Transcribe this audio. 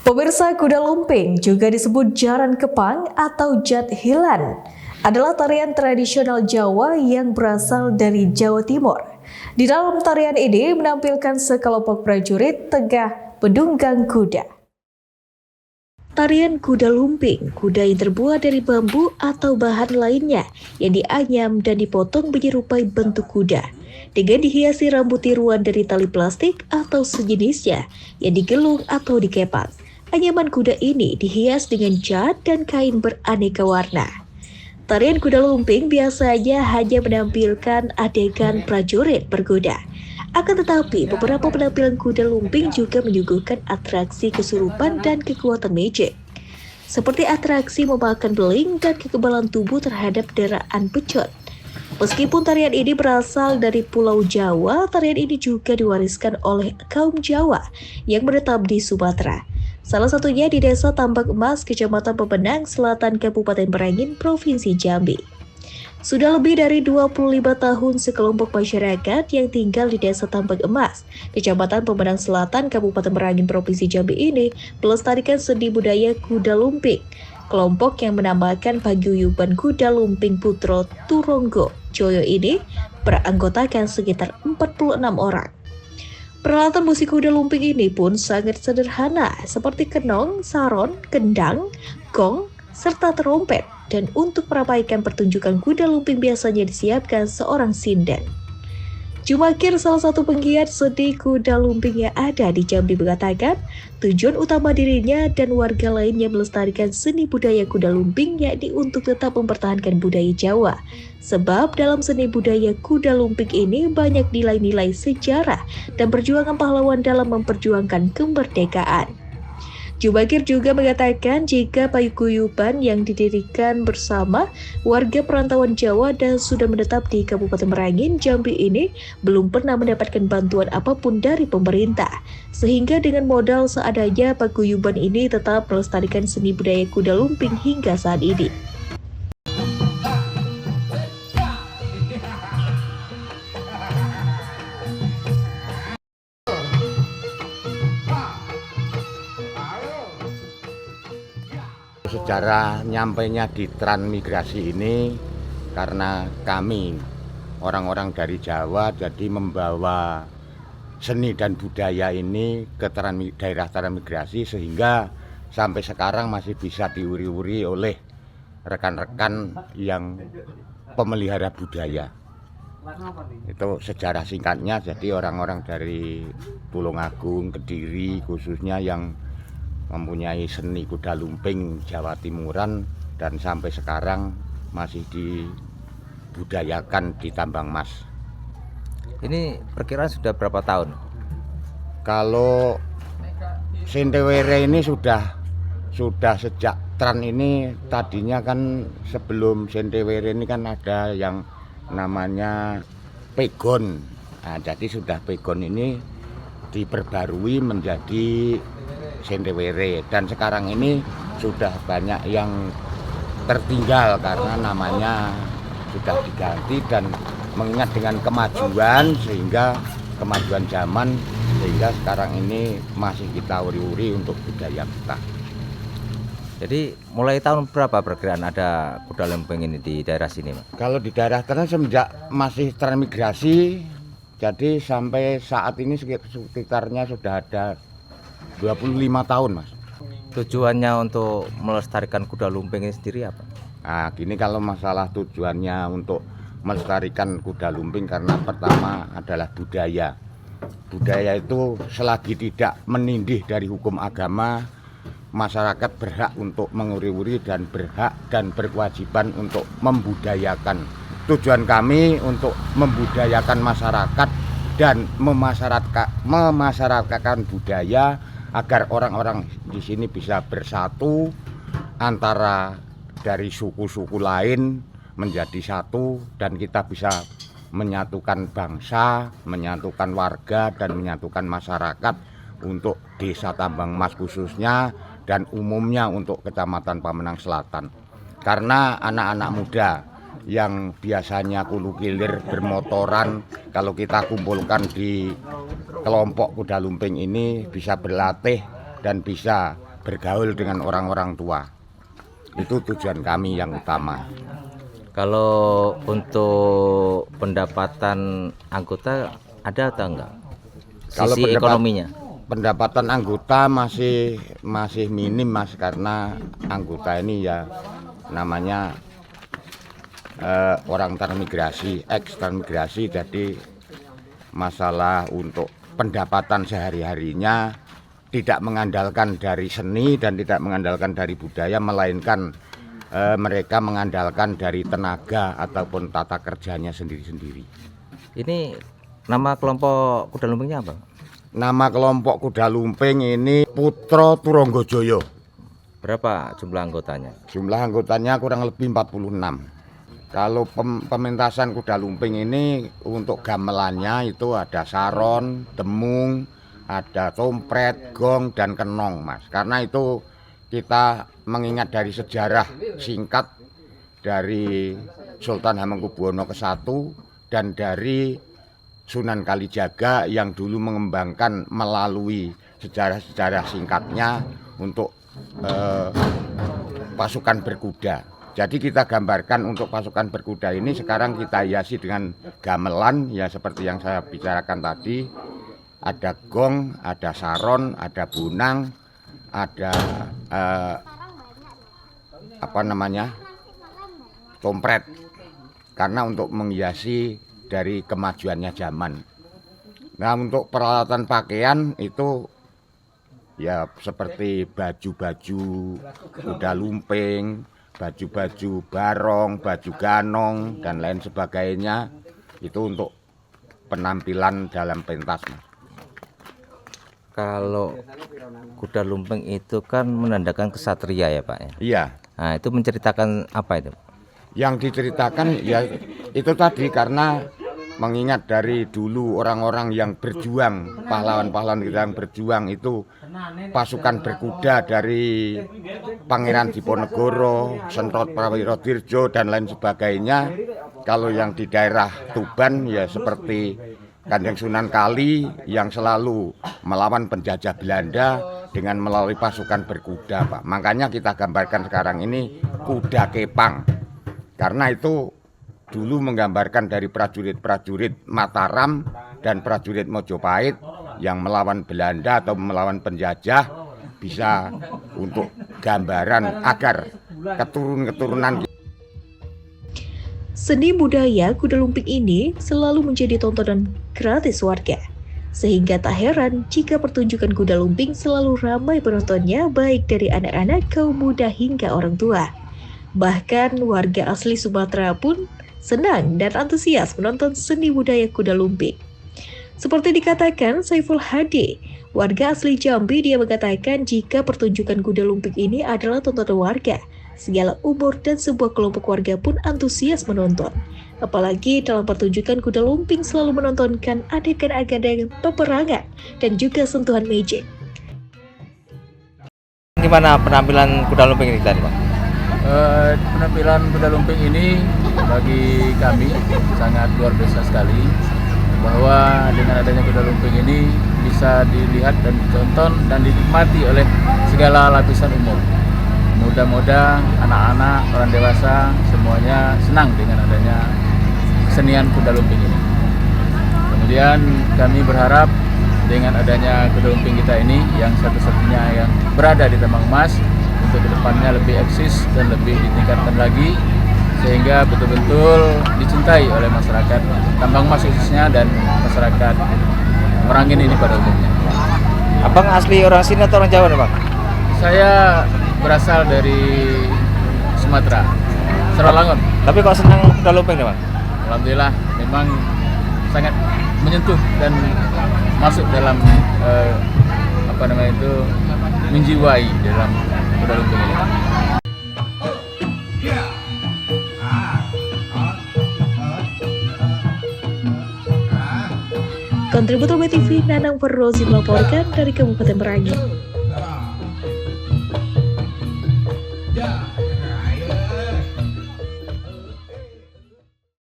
Pemirsa, kuda lumping juga disebut jaran kepang atau jathilan adalah tarian tradisional Jawa yang berasal dari Jawa Timur. Di dalam tarian ini menampilkan sekelompok prajurit tengah menunggang kuda. Tarian kuda lumping, kuda yang terbuat dari bambu atau bahan lainnya yang dianyam dan dipotong menyerupai bentuk kuda, dengan dihiasi rambut tiruan dari tali plastik atau sejenisnya yang digelung atau dikepang. Anyaman kuda ini dihias dengan cat dan kain beraneka warna. Tarian kuda lumping biasanya hanya menampilkan adegan prajurit berkuda. Akan tetapi, beberapa penampilan kuda lumping juga menyuguhkan atraksi kesurupan dan kekuatan magic, seperti atraksi memakan beling dan kekebalan tubuh terhadap deraan pecot. Meskipun tarian ini berasal dari Pulau Jawa, tarian ini juga diwariskan oleh kaum Jawa yang menetap di Sumatera. Salah satunya di Desa Tambak Emas, Kecamatan Pemenang Selatan, Kabupaten Merangin, Provinsi Jambi. Sudah lebih dari 25 tahun sekelompok masyarakat yang tinggal di Desa Tambak Emas, Kecamatan Pemenang Selatan, Kabupaten Merangin, Provinsi Jambi ini melestarikan seni budaya kuda lumping. Kelompok yang menamakan paguyuban kuda lumping Putro Turonggo Joyo ini beranggotakan sekitar 46 orang. Peralatan musik kuda lumping ini pun sangat sederhana, seperti kenong, saron, kendang, gong, serta trompet. Dan untuk meramaikan pertunjukan kuda lumping biasanya disiapkan seorang sinden. Jumakir, salah satu penggiat seni kuda lumping yang ada di Jambi, mengatakan tujuan utama dirinya dan warga lainnya melestarikan seni budaya kuda lumping yakni untuk tetap mempertahankan budaya Jawa. Sebab dalam seni budaya kuda lumping ini banyak nilai-nilai sejarah dan perjuangan pahlawan dalam memperjuangkan kemerdekaan. Jumakir juga mengatakan jika paguyuban yang didirikan bersama warga perantauan Jawa dan sudah menetap di Kabupaten Merangin, Jambi ini belum pernah mendapatkan bantuan apapun dari pemerintah. Sehingga dengan modal seadanya paguyuban ini tetap melestarikan seni budaya kuda lumping hingga saat ini. Sejarah nyampainya di transmigrasi ini karena kami orang-orang dari Jawa jadi membawa seni dan budaya ini ke daerah transmigrasi sehingga sampai sekarang masih bisa diuri-uri oleh rekan-rekan yang pemelihara budaya. Itu sejarah singkatnya, jadi orang-orang dari Tulungagung, Kediri khususnya yang mempunyai seni kuda lumping Jawa Timuran dan sampai sekarang masih dibudayakan di Tambang Mas. Ini perkiraan sudah berapa tahun? Kalau Sentewere ini sudah sejak tran ini, tadinya kan sebelum Sentewere ini kan ada yang namanya pegon. Nah, jadi sudah pegon ini diperbarui menjadi Sentewere dan sekarang ini sudah banyak yang tertinggal karena namanya sudah diganti dan mengingat dengan kemajuan zaman sehingga sekarang ini masih kita uri-uri untuk budaya kita. Jadi mulai tahun berapa perkiraan ada kuda lumping ini di daerah sini, Mas? Kalau di daerah tren semenjak masih transmigrasi, jadi sampai saat ini sekitarnya sudah ada 25 tahun, Mas. Tujuannya untuk melestarikan kuda lumping ini sendiri apa? Nah, gini kalau masalah tujuannya untuk melestarikan kuda lumping karena pertama adalah budaya. Budaya itu selagi tidak menindih dari hukum agama, masyarakat berhak untuk menguri-uri dan berhak dan berkewajiban untuk membudayakan. Tujuan kami untuk membudayakan masyarakat dan memasyarakatkan budaya agar orang-orang di sini bisa bersatu antara dari suku-suku lain menjadi satu dan kita bisa menyatukan bangsa, menyatukan warga dan menyatukan masyarakat untuk Desa Tambang Mas khususnya dan umumnya untuk Kecamatan Pemenang Selatan. Karena anak-anak muda yang biasanya kulu kilir bermotoran, kalau kita kumpulkan di kelompok kuda lumping ini bisa berlatih dan bisa bergaul dengan orang-orang tua. Itu tujuan kami yang utama. Kalau untuk pendapatan anggota ada atau enggak? Kalau Sisi ekonominya. Pendapatan anggota masih minim Mas, karena anggota ini ya namanya orang transmigrasi, ex transmigrasi, jadi masalah untuk pendapatan sehari-harinya tidak mengandalkan dari seni dan tidak mengandalkan dari budaya, melainkan mereka mengandalkan dari tenaga ataupun tata kerjanya sendiri-sendiri. Ini nama kelompok kuda lumpingnya apa? Nama kelompok kuda lumping ini Putra Turanggajoyo. Berapa jumlah anggotanya? Jumlah anggotanya kurang lebih 46. Kalau pementasan kuda lumping ini untuk gamelannya itu ada saron, demung, ada tompret, gong, dan kenong Mas. Karena itu kita mengingat dari sejarah singkat dari Sultan Hamengkubuwono ke-1 dan dari Sunan Kalijaga yang dulu mengembangkan melalui sejarah-sejarah singkatnya untuk pasukan berkuda. Jadi kita gambarkan untuk pasukan berkuda ini sekarang kita hiasi dengan gamelan ya seperti yang saya bicarakan tadi. Ada gong, ada saron, ada bunang, ada tompret. Karena untuk menghiasi dari kemajuannya zaman. Nah, untuk peralatan pakaian itu ya seperti baju-baju kuda lumping, baju-baju barong, baju ganong, dan lain sebagainya. Itu untuk penampilan dalam pentas Mas. Kalau kuda lumping itu kan menandakan kesatria ya Pak ya? Iya. Nah itu menceritakan apa itu? Yang diceritakan ya itu tadi, karena mengingat dari dulu orang-orang yang berjuang, pahlawan-pahlawan kita yang berjuang itu pasukan berkuda dari Pangeran Diponegoro, Sentot Prawirodirjo dan lain sebagainya. Kalau yang di daerah Tuban ya seperti Kanjeng Sunan Kali yang selalu melawan penjajah Belanda dengan melalui pasukan berkuda Pak. Makanya kita gambarkan sekarang ini kuda kepang. Karena itu dulu menggambarkan dari prajurit-prajurit Mataram dan prajurit Mojopahit yang melawan Belanda atau melawan penjajah, bisa untuk gambaran agar keturunan. Seni budaya kuda lumping ini selalu menjadi tontonan gratis warga. Sehingga tak heran jika pertunjukan kuda lumping selalu ramai penontonnya, baik dari anak-anak, kaum muda hingga orang tua. Bahkan warga asli Sumatera pun senang dan antusias menonton seni budaya kuda lumping. Seperti dikatakan Saiful Hadi, warga asli Jambi, dia mengatakan jika pertunjukan kuda lumping ini adalah tontonan warga. Segala umur dan sebuah kelompok warga pun antusias menonton. Apalagi dalam pertunjukan kuda lumping selalu menontonkan adegan-adegan peperangan dan juga sentuhan magic. Gimana penampilan kuda lumping ini tadi Pak? Penampilan kuda lumping ini bagi kami sangat luar biasa sekali, bahwa dengan adanya kuda lumping ini bisa dilihat dan ditonton dan dinikmati oleh segala lapisan umur. Muda-muda, anak-anak, orang dewasa, semuanya senang dengan adanya kesenian kuda lumping ini. Kemudian kami berharap dengan adanya kuda lumping kita ini yang satu-satunya yang berada di Tambang Emas, untuk kedepannya lebih eksis dan lebih ditingkatkan lagi, sehingga betul-betul dicintai oleh masyarakat Tambang Emas khususnya dan masyarakat Merangin ini pada umumnya. Abang asli orang sini atau orang Jawa nih Bang? Saya berasal dari Sumatera, Seralangun. Tapi kok senang kuda lumping nih Bang? Alhamdulillah, memang sangat menyentuh dan masuk dalam menjiwai dalam kuda lumping ini. Kontributor BTV Nanang Ferrozi melaporkan dari Kabupaten Merangin.